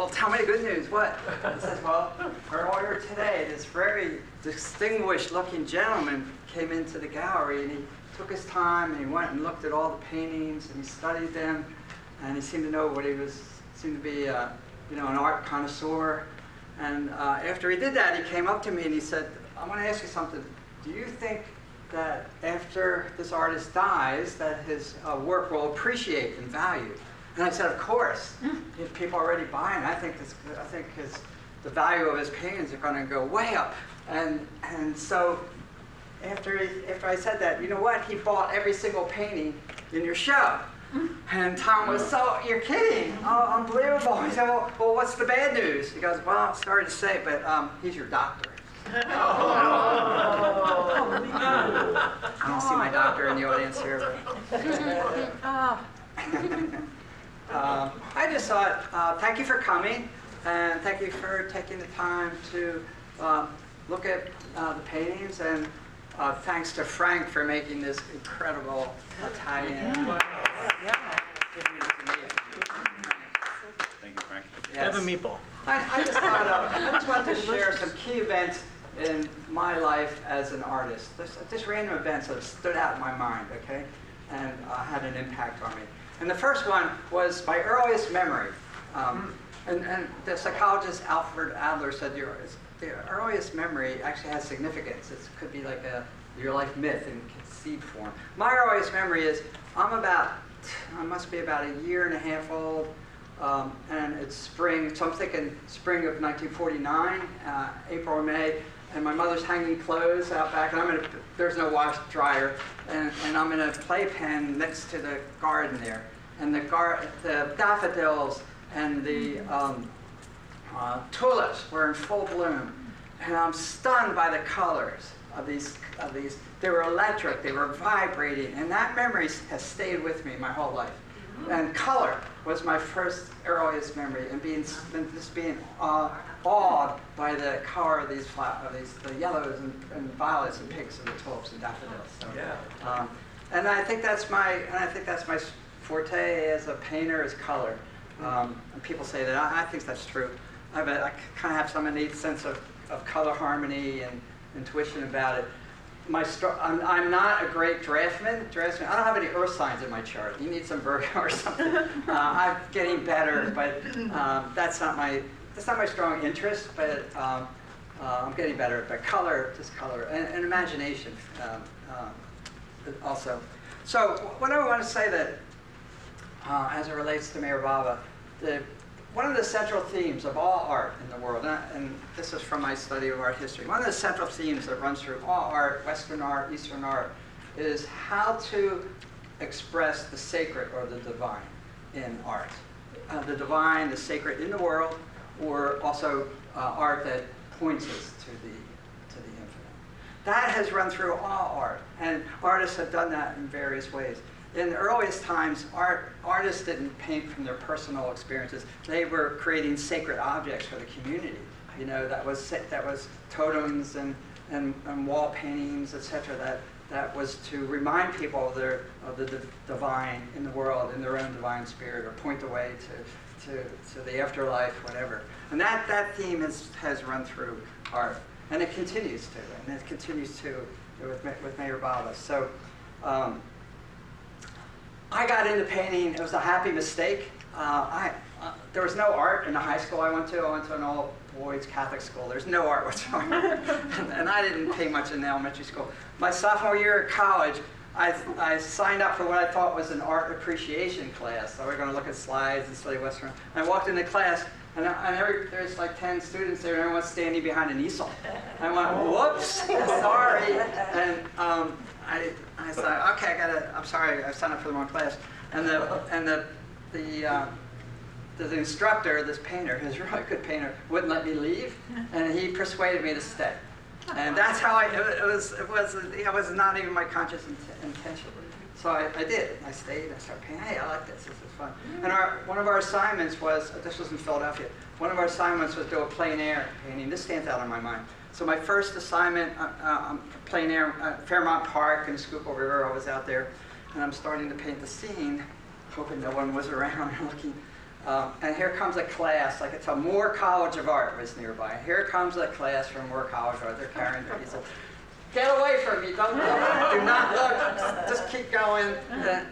well, tell me the good news. What? He says, well, earlier today, this very distinguished-looking gentleman came into the gallery, and he took his time, and he went and looked at all the paintings, and he studied them, and he seemed to know what he was, seemed to be, you know, an art connoisseur. And after he did that, he came up to me and he said, I want to ask you something. Do you think that after this artist dies, that his work will appreciate and value? And I said, of course. If people are already buying, I think the value of his paintings are going to go way up. And so after I said that, you know what? He bought every single painting in your show. And Tom was so, you're kidding. Oh, unbelievable. He said, well, what's the bad news? He goes, well, sorry to say, but he's your doctor. I don't see my doctor in the audience here. I just thought, thank you for coming, and thank you for taking the time to look at the paintings, and thanks to Frank for making this incredible Italian. Thank you, Frank. Yes. Have a meatball. I just thought I just wanted to share some key events in my life as an artist. Just random events that have stood out in my mind, okay, and had an impact on me. And the first one was my earliest memory. And the psychologist Alfred Adler said the earliest memory actually has significance. It could be like a your life myth in conceived form. My earliest memory is I must be about a year and a half old, and it's spring, so I'm thinking spring of 1949, April or May, and my mother's hanging clothes out back, and there's no wash dryer, and I'm in a playpen next to the garden there, and the daffodils and the tulips were in full bloom, and I'm stunned by the colors of these. They were electric, they were vibrating, and that memory has stayed with me my whole life. And color was my first earliest memory, and just being awed by the color of these the yellows and violets and pinks and the tulips and daffodils. So, Yeah. And I think that's my forte as a painter is color. And people say that. I think that's true. I kind of have some innate sense of color harmony and intuition about it. I'm not a great draftsman. I don't have any earth signs in my chart. You need some Virgo or something. I'm getting better, but that's not my strong interest. But I'm getting better. But color, just color, and imagination also. So what I want to say that as it relates to Meher Baba, one of the central themes of all art in the world, and this is from my study of art history, one of the central themes that runs through all art, Western art, Eastern art, is how to express the sacred or the divine in art. The divine, the sacred in the world, or also art that points us to the infinite. That has run through all art, and artists have done that in various ways. In the earliest times, artists didn't paint from their personal experiences. They were creating sacred objects for the community. You know, that was totems and wall paintings, etc. That was to remind people of the divine in the world, in their own divine spirit, or point the way to the afterlife, whatever. And that theme has run through art, and it continues to, and it continues to with Meher Baba. So. I got into painting. It was a happy mistake. There was no art in the high school I went to. I went to an all-boys Catholic school. There's no art whatsoever. and I didn't pay much in the elementary school. My sophomore year at college, I signed up for what I thought was an art appreciation class. So we were going to look at slides and study Western. And I walked into class, and there's like 10 students there, and everyone's standing behind an easel. I went, whoops, sorry. And I thought, okay, I'm sorry, I signed up for the wrong class. And the instructor, this painter, who's a really good painter, wouldn't let me leave, and he persuaded me to stay. And that's how it was not even my conscious intention. So I did. I stayed. I started painting. Hey, I like this. This is fun. And one of our assignments was, this was in Philadelphia, one of our assignments was do a plein air painting. This stands out in my mind. So my first assignment, plein air, Fairmount Park and Schuylkill River, I was out there, and I'm starting to paint the scene, hoping no one was around or looking. And here comes a class, like it's a Moore College of Art was nearby. Here comes a class from Moore College of Art. They're carrying their, he said, get away from me, don't look, do not look, just keep going.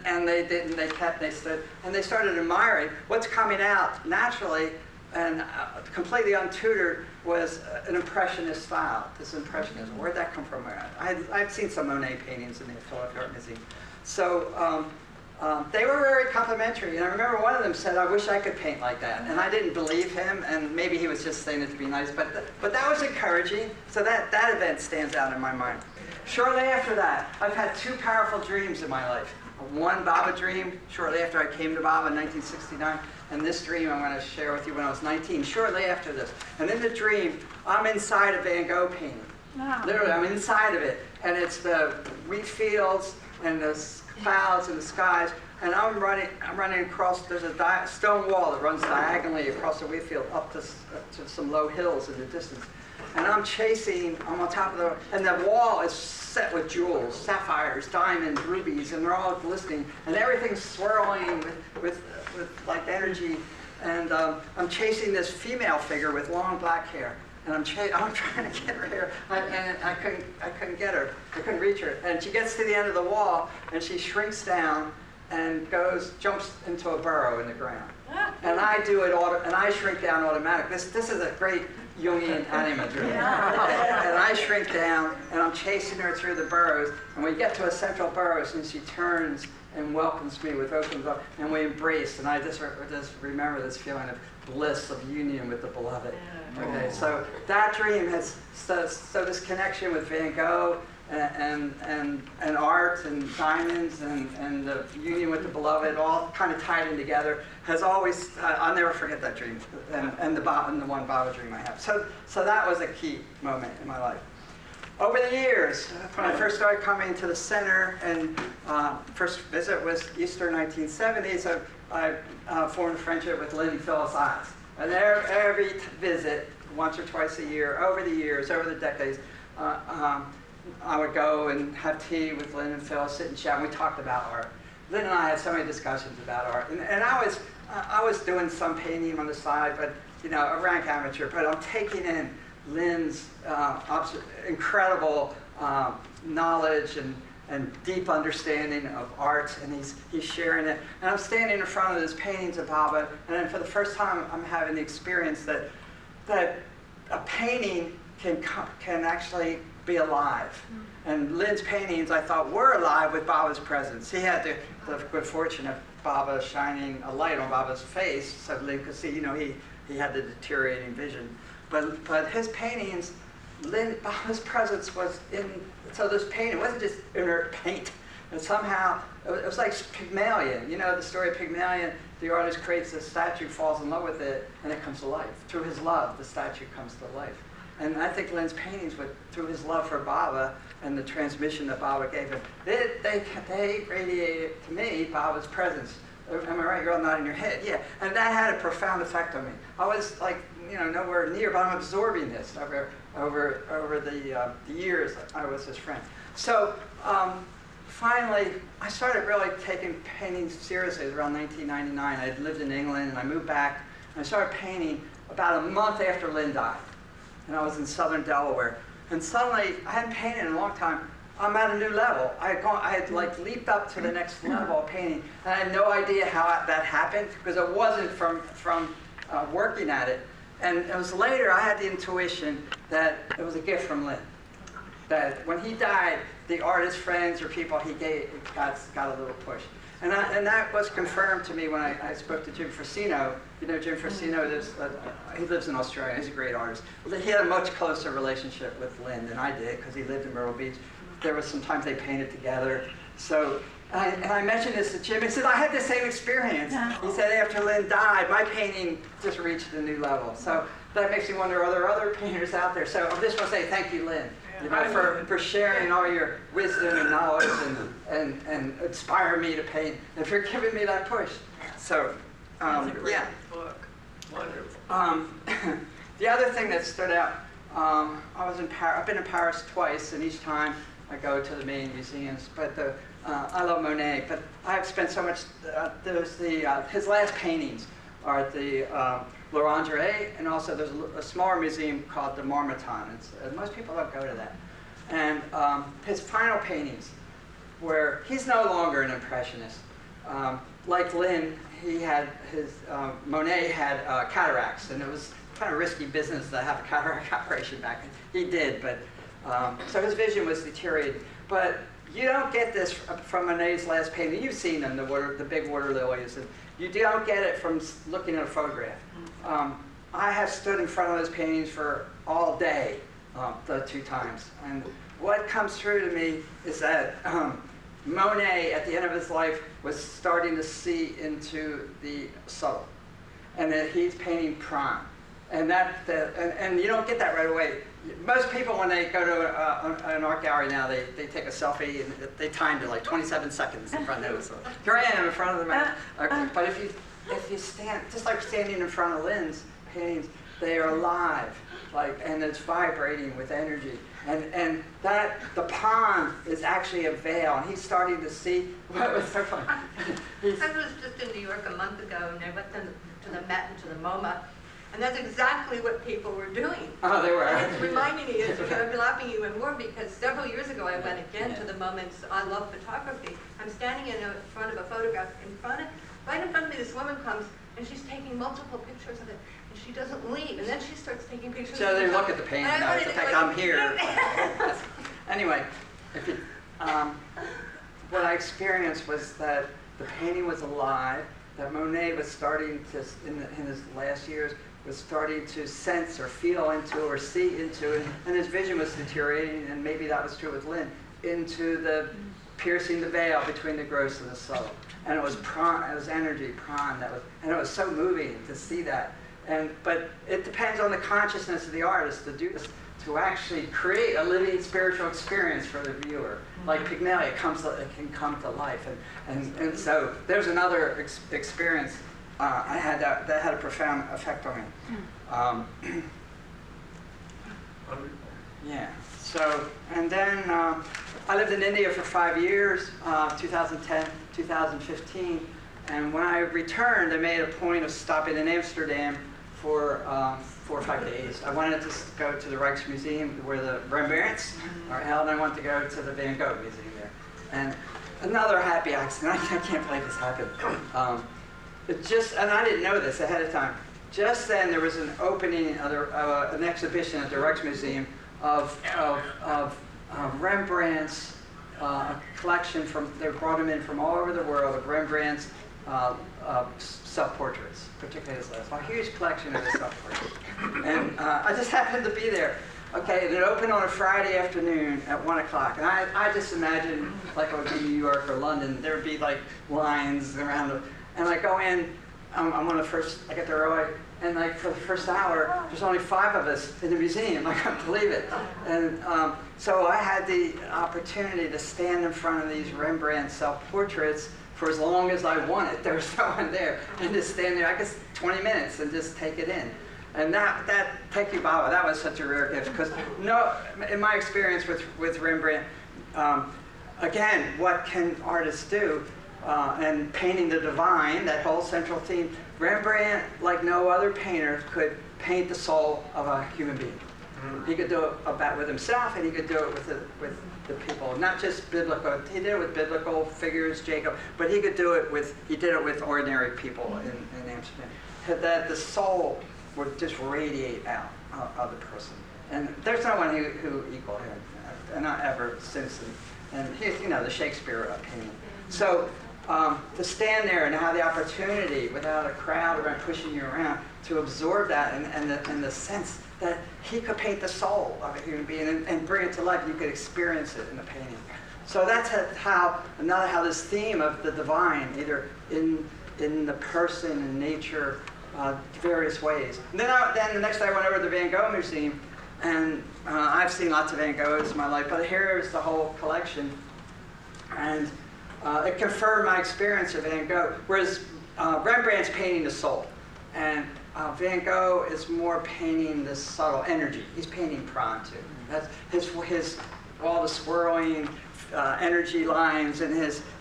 And they didn't, they kept, they stood, and they started admiring what's coming out naturally and completely untutored was an impressionist style, this impressionism. Where'd that come from? I've seen some Monet paintings in the Philadelphia Art Museum. So they were very complimentary, and I remember one of them said, I wish I could paint like that. And I didn't believe him, and maybe he was just saying it to be nice, but that was encouraging, so that event stands out in my mind. Shortly after that, I've had two powerful dreams in my life. One Baba dream, shortly after I came to Baba in 1969, and this dream I'm going to share with you when I was 19, shortly after this. And in the dream, I'm inside a Van Gogh painting. Wow. Literally, I'm inside of it, and it's the wheat fields and the clouds and the skies, and I'm running across, there's a stone wall that runs diagonally across the wheat field up to some low hills in the distance. And I'm on top of and the wall is set with jewels, sapphires, diamonds, rubies, and they're all glistening, and everything's swirling with like energy. And I'm chasing this female figure with long black hair. And I'm trying to get her hair, and I couldn't get her. I couldn't reach her. And she gets to the end of the wall, and she shrinks down and jumps into a burrow in the ground. And I do it, and I shrink down automatically. This is a great Jungian anima dream. And I shrink down, and I'm chasing her through the burrows. And we get to a central burrow, and she turns and welcomes me with open arms, and we embrace. And I just remember this feeling of bliss, of union with the beloved. Okay, so that dream has, so this connection with Van Gogh and art and diamonds and the union with the beloved, all kind of tied in together, has always, I'll never forget that dream, and the one Baba dream I have. So that was a key moment in my life. Over the years, when I first started coming to the center, and first visit was Easter 1970s, I formed a friendship with Lynn Phillips. And every visit, once or twice a year, over the years, over the decades, I would go and have tea with Lynn and Phil, sit and chat, and we talked about art. Lynn and I had so many discussions about art. And I was doing some painting on the side, but, a rank amateur, but I'm taking in Lynn's incredible knowledge and deep understanding of art, and he's sharing it. And I'm standing in front of this paintings of Baba, and then for the first time I'm having the experience that a painting can actually be alive. And Lynn's paintings, I thought, were alive with Baba's presence. He had the good fortune of Baba shining a light on Baba's face, so Lynn could see, he had the deteriorating vision. But his paintings, Baba's presence was in, so this painting wasn't just inert paint. And somehow, it was like Pygmalion. The story of Pygmalion, the artist creates a statue, falls in love with it, and it comes to life. Through his love, the statue comes to life. And I think Lynn's paintings, through his love for Baba and the transmission that Baba gave him, they radiated to me Baba's presence. Am I right? You're all nodding your head. Yeah. And that had a profound effect on me. I was like, nowhere near, but I'm absorbing this over the years I was his friend. So finally, I started really taking painting seriously. It was around 1999. I had lived in England, and I moved back, and I started painting about a month after Lynn died. And I was in southern Delaware. And suddenly, I hadn't painted in a long time. I'm at a new level. I had like leaped up to the next level of painting, and I had no idea how that happened, because it wasn't from working at it. And it was later I had the intuition that it was a gift from Lynn. That when he died, the artist friends or people he gave got a little push. And that was confirmed to me when I spoke to Jim Frasino. Jim Frasino, he lives in Australia. He's a great artist. He had a much closer relationship with Lynn than I did, because he lived in Myrtle Beach. There was sometimes they painted together. So, and I mentioned this to Jim. He said, I had the same experience. He said, after Lynn died, my painting just reached a new level. So that makes me wonder, are there other painters out there? So I just want to say thank you, Lynn, for sharing all your wisdom and knowledge and inspiring me to paint, and for giving me that push. So, yeah. Book. Wonderful. The other thing that stood out, I was in Paris. I've been in Paris twice, and each time I go to the main museums. But I love Monet, but I've spent so much. There's his last paintings are at the L'Orangerie, and also there's a smaller museum called the Marmottan. Most people don't go to that. And his final paintings, where he's no longer an impressionist. Like Lynn, Monet had cataracts, and it was kind of risky business to have a cataract operation back then. He did, but so his vision was deteriorated. But you don't get this from Monet's last painting. You've seen them, the big water lilies. And you don't get it from looking at a photograph. I have stood in front of those paintings for all day, the 2 times. And what comes through to me is that Monet, at the end of his life, was starting to see into the subtle, and that he's painting prime. And and you don't get that right away. Most people, when they go to an art gallery now, they take a selfie and they time it like 27 seconds in front of it. So here I am in front of the man. But if you stand, just like standing in front of Lynn's paintings, they are alive, and it's vibrating with energy. And that the pond is actually a veil, and he's starting to see. What was so funny? I was just in New York a month ago, and I went to the Met and to the MoMA. And that's exactly what people were doing. Oh, they were. And it's reminding me, I'm laughing even more because several years ago I went again to the moments I love photography. I'm standing in front of a photograph right in front of me this woman comes and she's taking multiple pictures of it and she doesn't leave. And then she starts taking pictures so of it. they look at the painting, no, it's the fact I'm here. Anyway, what I experienced was that the painting was alive, that Monet was starting to, in his last years, was starting to sense or feel into or see into, and his vision was deteriorating, and maybe that was true with Lynn, into the piercing the veil between the gross and the subtle. And it was energy, prana, and it was so moving to see that. But it depends on the consciousness of the artist to do this, to actually create a living spiritual experience for the viewer. Like Pygmalion, it can come to life. And so there's another experience I had that had a profound effect on me. Yeah. So, and then I lived in India for 5 years, 2010, 2015. And when I returned, I made a point of stopping in Amsterdam for 4 or 5 days. I wanted to go to the Rijksmuseum where the Rembrandts are held, and I wanted to go to the Van Gogh Museum there. And another happy accident. I can't believe this happened. And I didn't know this ahead of time. Just then, there was an opening of an exhibition at the Rijksmuseum of Rembrandt's collection they brought them in from all over the world of Rembrandt's self-portraits, particularly his last. A huge collection of his self-portraits. And I just happened to be there. Okay, it opened on a Friday afternoon at 1 o'clock. And I just imagined, like I would be in New York or London, there would be like lines around. And I go in, I'm one of the first, I get there early, and like for the first hour, there's only 5 of us in the museum. I couldn't believe it. And so I had the opportunity to stand in front of these Rembrandt self-portraits for as long as I wanted. There was no one there. And just stand there, I guess 20 minutes and just take it in. And thank you, Baba, that was such a rare gift. Because in my experience with Rembrandt, again, what can artists do? And painting the divine, that whole central theme, Rembrandt, like no other painter, could paint the soul of a human being. He could do it with himself, and he could do it with the people, not just biblical. He did it with biblical figures, Jacob, but he did it with ordinary people in Amsterdam. That the soul would just radiate out of the person, and there's no one who equaled him, and not ever since. And he's, the Shakespeare painting. So. To stand there and have the opportunity without a crowd around pushing you around to absorb that and the sense that he could paint the soul of a human being and bring it to life, and you could experience it in the painting. So that's how this theme of the divine, either in the person and nature, various ways. And then the next day I went over to the Van Gogh Museum, and I've seen lots of Van Goghs in my life, but here is the whole collection. And it confirmed my experience of Van Gogh, whereas Rembrandt's painting the soul, and Van Gogh is more painting the subtle energy. He's painting prana too. That's his all the swirling energy lines, and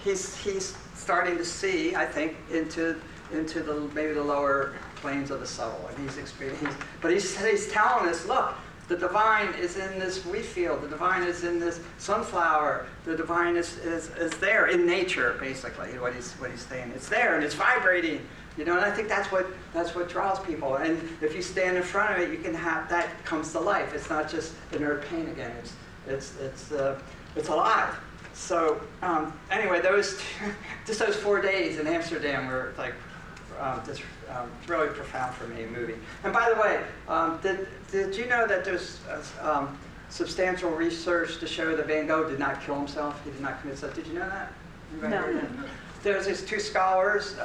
he's starting to see, I think, into into maybe the lower planes of the subtle, and he's telling us, look, the divine is in this wheat field, the divine is in this sunflower, the divine is there in nature, basically, what he's saying. It's there and it's vibrating, and I think that's what draws people. And if you stand in front of it, you can have that comes to life. It's not just inert paint again. It's alive. So anyway, those 4 days in Amsterdam were like just really profound for me, moving. And by the way, did you know that there's substantial research to show that Van Gogh did not kill himself? He did not commit suicide. Did you know that? No. There's these two scholars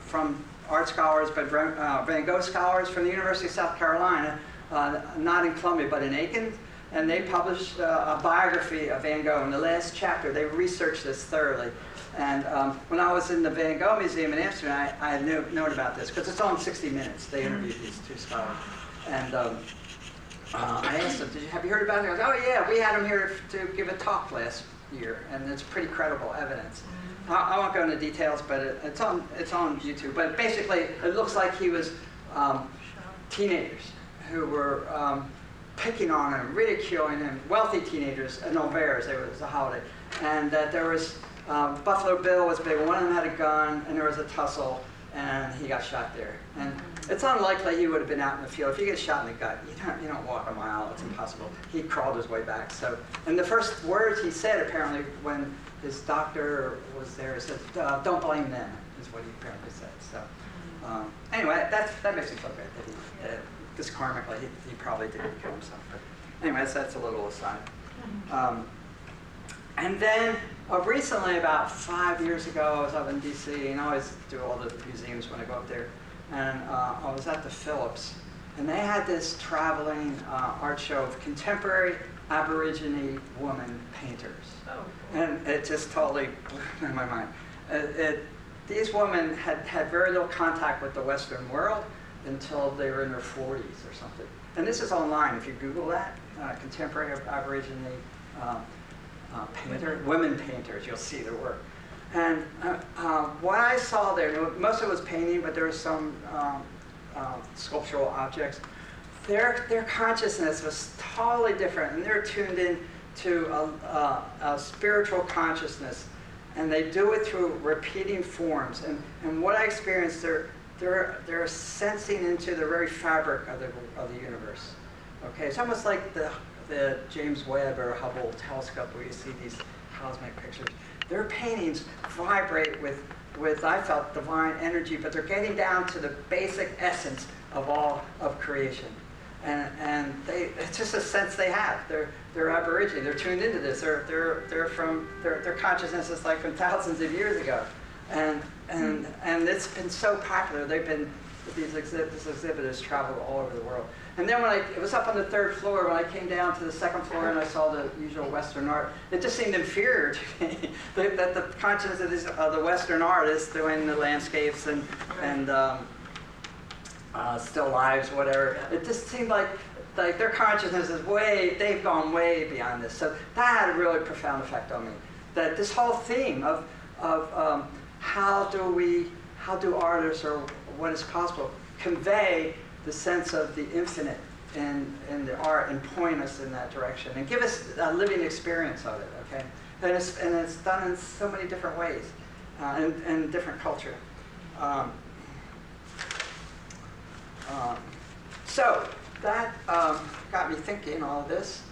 from art scholars, but Van Gogh scholars from the University of South Carolina, not in Columbia, but in Aiken. And they published a biography of Van Gogh. In the last chapter, they researched this thoroughly. And when I was in the Van Gogh Museum in Amsterdam, I had known about this, because it's on 60 Minutes. They interviewed these two scholars. And I asked them, have you heard about it? They goes, oh yeah, we had him here to give a talk last year, and it's pretty credible evidence. I won't go into details, but it's on YouTube. But basically, it looks like he was teenagers who were picking on him, ridiculing him, wealthy teenagers, and Anvers, it was a holiday. And that there was, Buffalo Bill was big, one of them had a gun, and there was a tussle, and he got shot there. And it's unlikely he would have been out in the field. If you get shot in the gut, you don't walk a mile, it's impossible. He crawled his way back. So, and the first words he said, apparently, when his doctor was there, he said, don't blame them, is what he apparently said. So, anyway, that makes me feel good that because karmically, he probably didn't kill himself. But anyway, that's a little aside. And then recently, about 5 years ago, I was up in D.C., and I always do all the museums when I go up there. And I was at the Phillips, and they had this traveling art show of contemporary Aborigine woman painters. Oh. And it just totally blew my mind. These women had very little contact with the Western world until they were in their 40s or something. And this is online. If you Google that, contemporary Aborigine women painters, you'll see their work. And what I saw there, most of it was painting, but there was some sculptural objects. Their consciousness was totally different, and they're tuned in to a spiritual consciousness, and they do it through repeating forms. And what I experienced, they're sensing into the very fabric of the universe. Okay, it's almost like the James Webb or Hubble telescope where you see these cosmic pictures. Their paintings vibrate with I felt divine energy, but they're getting down to the basic essence of all of creation. And it's just a sense they have. They're Aborigine. They're tuned into this. Their consciousness is like from thousands of years ago, and it's been so popular. This exhibit has traveled all over the world. And then it was up on the 3rd floor, when I came down to the 2nd floor and I saw the usual Western art, it just seemed inferior to me that the consciousness of the Western artists doing the landscapes and still lives, whatever. It just seemed like their consciousness is they've gone way beyond this. So that had a really profound effect on me. That this whole theme of how do artists, or what is possible, convey the sense of the infinite in the art and point us in that direction and give us a living experience of it, okay? And it's done in so many different ways and different culture. So that got me thinking all of this.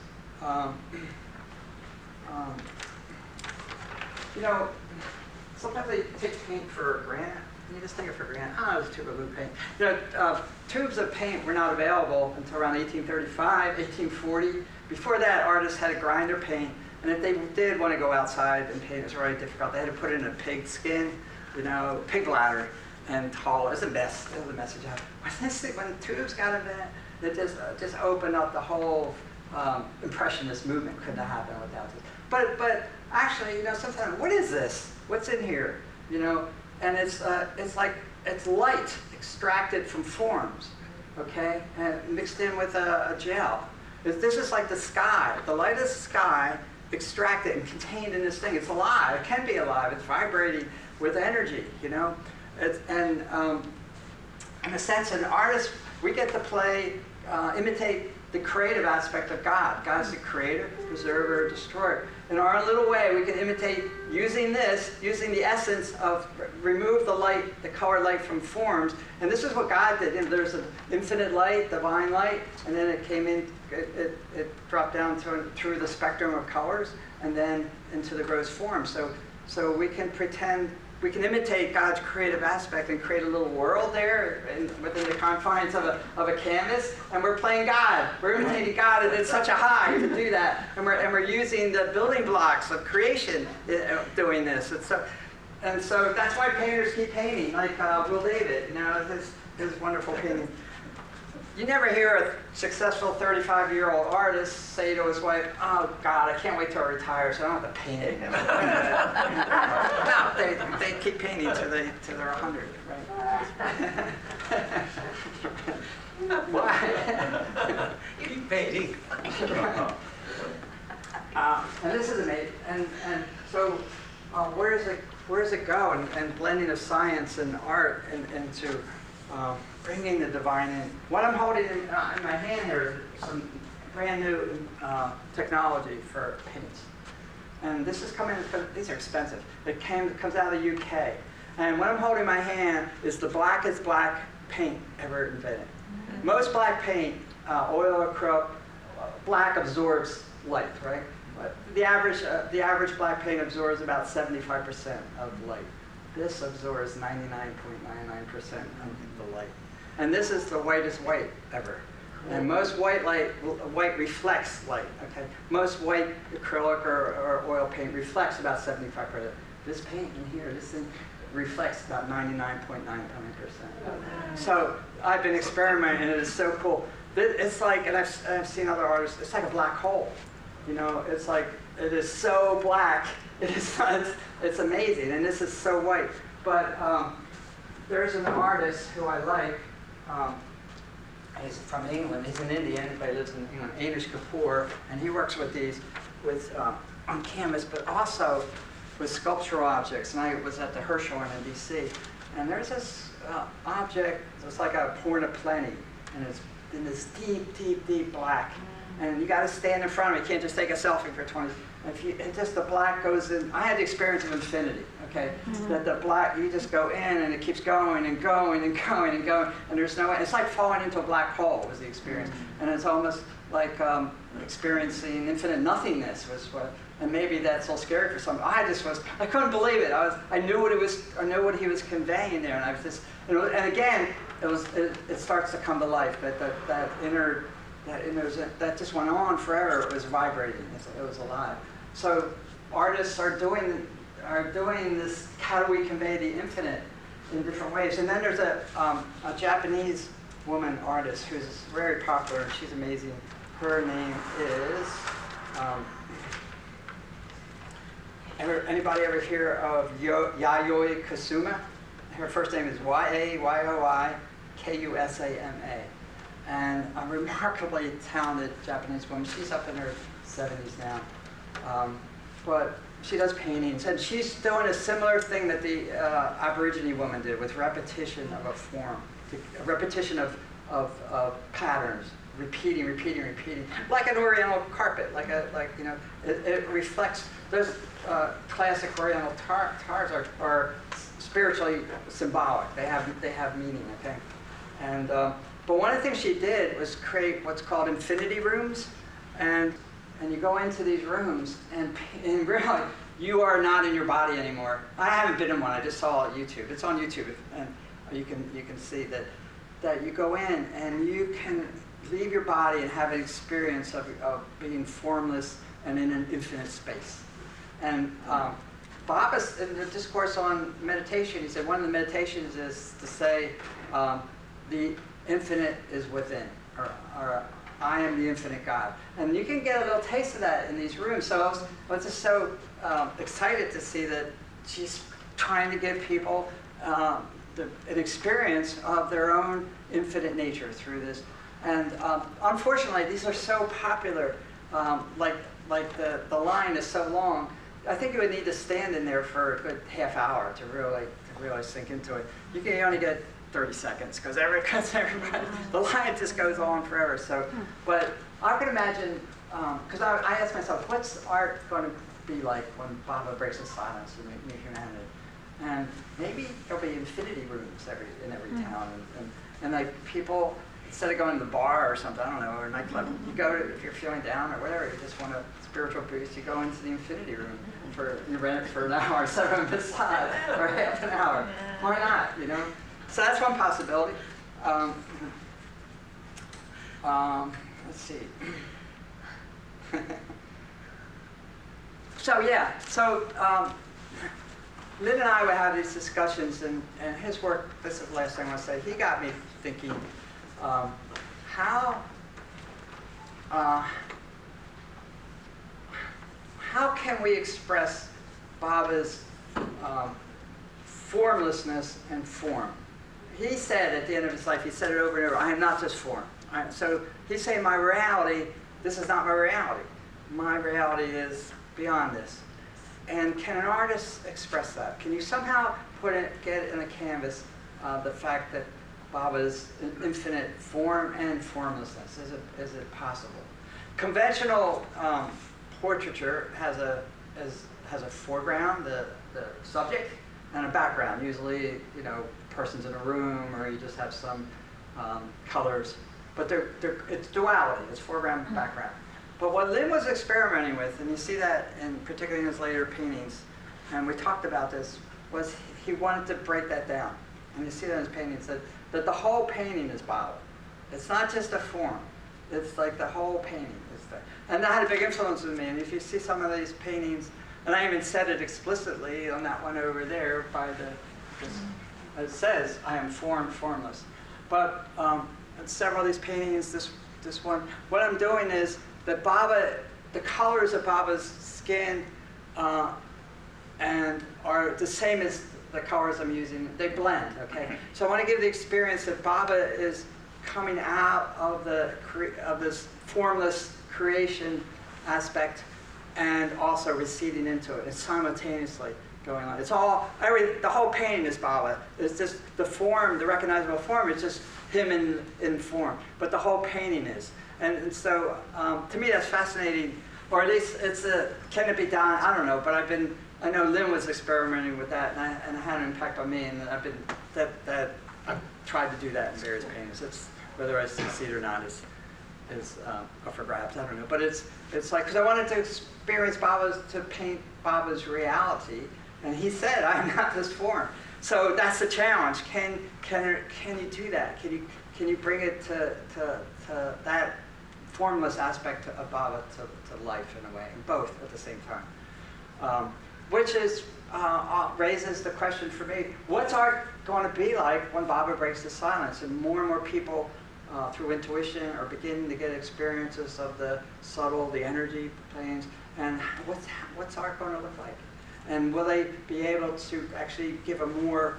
Sometimes they take paint for granted. You just take it for granted. Oh, it was a tube of blue paint. Tubes of paint were not available until around 1835, 1840. Before that, artists had to grind their paint, and if they did want to go outside and paint, it was really difficult. They had to put it in a pig skin, pig bladder, and haul. It was the best. It was the message. When tubes got invented, it just opened up the whole impressionist movement. Couldn't have happened without this. But actually, sometimes, what is this? What's in here? And it's light extracted from forms, okay, and mixed in with a gel. This is like the sky, the light of the sky, extracted and contained in this thing. It's alive. It can be alive. It's vibrating with energy, In a sense, an artist, we get to play, imitate the creative aspect of God. God's the creator, preserver, destroyer. In our little way, we can imitate using the essence of remove the light, the color light from forms. And this is what God did. And there's an infinite light, divine light, and then it came in, it dropped down through the spectrum of colors, and then into the gross form. So we can pretend, we can imitate God's creative aspect and create a little world there within the confines of a canvas, and we're playing God. We're imitating God, and it's such a high to do that. And we're using the building blocks of creation doing this. And so that's why painters keep painting, like Will David, his wonderful painting. You never hear a successful 35-year-old artist say to his wife, "Oh God, I can't wait till I retire so I don't have to paint it." No, they keep painting till they're 100, right? Why? Keep painting. And this is amazing. And so where does it go? And blending of science and art into bringing the divine in. What I'm holding in my hand here is some brand new technology for paints. And this is coming, these are expensive. It comes out of the UK. And what I'm holding in my hand is the blackest black paint ever invented. Most black paint, oil, acrylic, black absorbs light, right? But the average black paint absorbs about 75% of light. This absorbs 99.99% of the light. And this is the whitest white ever. And most white reflects light, okay? Most white acrylic or oil paint reflects about 75%. This paint in here, this thing reflects about 99.99%. So I've been experimenting, and it is so cool. It's like, and I've seen other artists, it's like a black hole. It's like, it is so black. It's amazing, and this is so white. But there's an artist who I like. He's from England. He's an Indian, but he lives in England. Anish Kapoor, and he works with these on canvas, but also with sculptural objects. And I was at the Herschel in DC, and there's this object. It's like a Porn of Plenty, and it's in this deep, deep, deep black. And you got to stand in front of it. You can't just take a selfie for 20. And just the black goes in. I had the experience of infinity. Okay, that the black, you just go in and it keeps going and going and going and going, and there's no. It's like falling into a black hole was the experience, and it's almost like experiencing infinite nothingness was what. And maybe that's so scary for some. I couldn't believe it. I knew what he was conveying there, and I was just, and again, it starts to come to life. That just went on forever. It was vibrating. It was alive. So artists are doing this. How do we convey the infinite in different ways? And then there's a Japanese woman artist who's very popular. She's amazing. Her name is. Anybody ever hear of Yayoi Kusama? Her first name is Yayoi Kusama. And a remarkably talented Japanese woman. She's up in her 70s now. But she does paintings. And she's doing a similar thing that the Aborigine woman did with repetition of a form. A repetition of patterns. Repeating. Like an Oriental carpet. It reflects. Those classic Oriental tars are spiritually symbolic. They have meaning, okay? And but one of the things she did was create what's called infinity rooms, and you go into these rooms and really you are not in your body anymore. I haven't been in one. I just saw it on YouTube. It's on YouTube, and you can see that you go in and you can leave your body and have an experience of being formless and in an infinite space. And Bob, in the discourse on meditation, he said one of the meditations is to say the infinite is within, or I am the infinite God. And you can get a little taste of that in these rooms. So I was just so excited to see that she's trying to give people an experience of their own infinite nature through this. And unfortunately, these are so popular, like the line is so long. I think you would need to stand in there for a good half hour to really sink into it. you only get 30 seconds because everybody, the line just goes on forever. So, but I can imagine, because I asked myself, what's art going to be like when Baba breaks the silence in New Humanity? And maybe there'll be infinity rooms in every town, and like people, instead of going to the bar or something, I don't know, or a nightclub, you go to, if you're feeling down or whatever, you just want a spiritual boost, you go into the infinity room you rent it for an hour, set up beside, or half an hour. Why not, you know? So that's one possibility. Let's see. So yeah, so Lynn and I would have these discussions, and his work, this is the last thing I want to say, he got me thinking, how can we express Baba's formlessness and form? He said at the end of his life, he said it over and over, I am not just form. So he's saying my reality, this is not my reality. My reality is beyond this. And can an artist express that? Can you somehow get in a canvas the fact that Baba's infinite form and formlessness? Is it possible? Conventional portraiture has a foreground, the subject, and a background. Usually, you know, person's in a room, or you just have some colors. But it's duality. It's foreground, background. But what Lynn was experimenting with, and you see that particularly in his later paintings, and we talked about this, was he wanted to break that down. And you see that in his paintings, that the whole painting is Baba. It's not just a form. It's like the whole painting is there. And that had a big influence on me. And if you see some of these paintings, and I even said it explicitly on that one over there by it says, I am form, formless. But several of these paintings, this one, what I'm doing is that Baba, the colors of Baba's skin and are the same as the colors I'm using. They blend, okay? So I want to give the experience that Baba is coming out of this formless creation aspect and also receding into it. It's simultaneously going on. It's all, the whole painting is Baba. It's just the form, the recognizable form, it's just him in form. But the whole painting is. And so, to me, that's fascinating. Or at least can it be done? I don't know. But I know Lynn was experimenting with that, and it had an impact on me. And I've tried to do that in various paintings. Whether I succeed or not is up for grabs. I don't know. But it's like, because I wanted to experience to paint Baba's reality, and he said, "I'm not this form." So that's the challenge. Can you do that? Can you bring it to that formless aspect of Baba to life in a way, and both at the same time? Which raises the question for me, what's art going to be like when Baba breaks the silence and more people through intuition are beginning to get experiences of the subtle, the energy planes, and what's art going to look like? And will they be able to actually give a more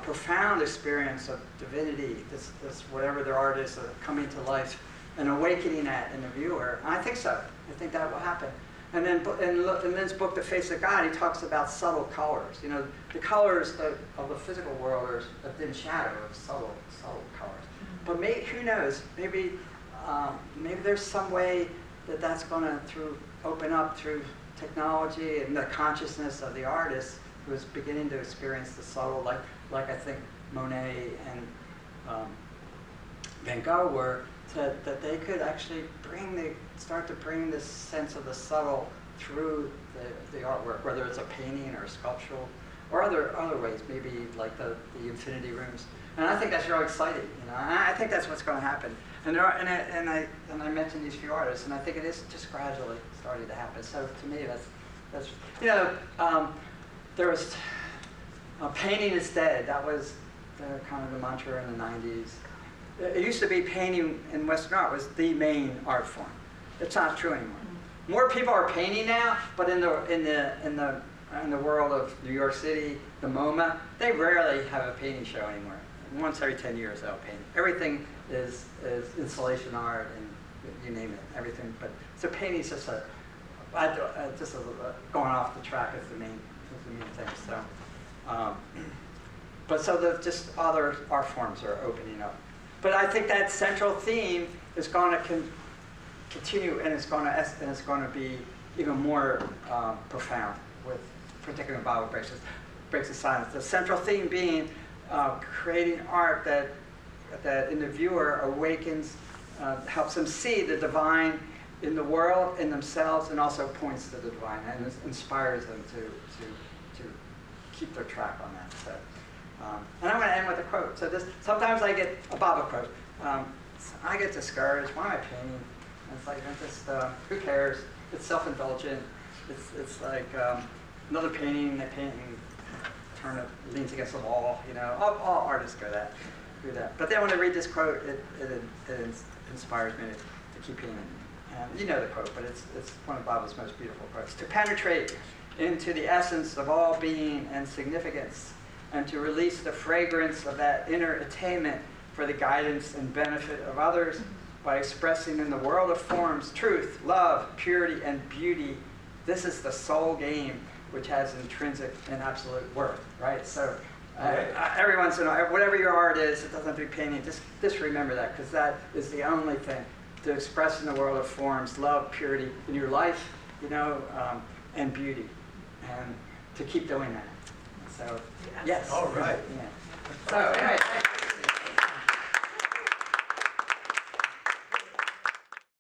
profound experience of divinity, this whatever their art is, coming to life, and awakening that in the viewer? And I think so. I think that will happen. And then in Lynn's book, The Face of God, he talks about subtle colors. You know, the colors of the physical world are a dim shadow of subtle colors. But who knows? Maybe there's some way that's going to open up through technology and the consciousness of the artist who is beginning to experience the subtle, like I think Monet and Van Gogh were, that they could actually start to bring this sense of the subtle through the artwork, whether it's a painting or a sculptural or other ways, maybe like the infinity rooms. And I think that's really exciting, you know. And I think that's what's going to happen. And I mentioned these few artists, and I think it is just gradually starting to happen. So to me, that's you know, there was painting is dead. That was kind of the mantra in the 90s. It used to be painting in Western art was the main art form. It's not true anymore. More people are painting now, but in the world of New York City, the MoMA, they rarely have a painting show anymore. Once every 10 years they'll paint. Everything is installation art and you name it, everything. But so painting's just going off the track is the main thing. So But so that just other art forms are opening up. But I think that central theme is going to continue, and it's going to be even more profound with particularly Bible breaks the silence. The central theme being creating art that in the viewer awakens, helps them see the divine in the world, in themselves, and also points to the divine and inspires them to keep their track on that. So, and I'm going to end with a quote. So sometimes I get a Bible quote. I get discouraged. Why am I painting? And it's like, who cares? It's self-indulgent. It's like another painting. They paint and leans against the wall. You know, all artists go through that. But then when I read this quote, it inspires me to keep painting. And you know the quote, but it's one of the Bible's most beautiful quotes. To penetrate into the essence of all being and significance, and to release the fragrance of that inner attainment for the guidance and benefit of others by expressing in the world of forms truth, love, purity, and beauty. This is the soul game, which has intrinsic and absolute worth, right? So every once in a while, whatever your art is, it doesn't have to be painting, just remember that, because that is the only thing to express in the world of forms, love, purity in your life, you know, and beauty, and to keep doing that. So, yes. All right. Yeah. So, anyway.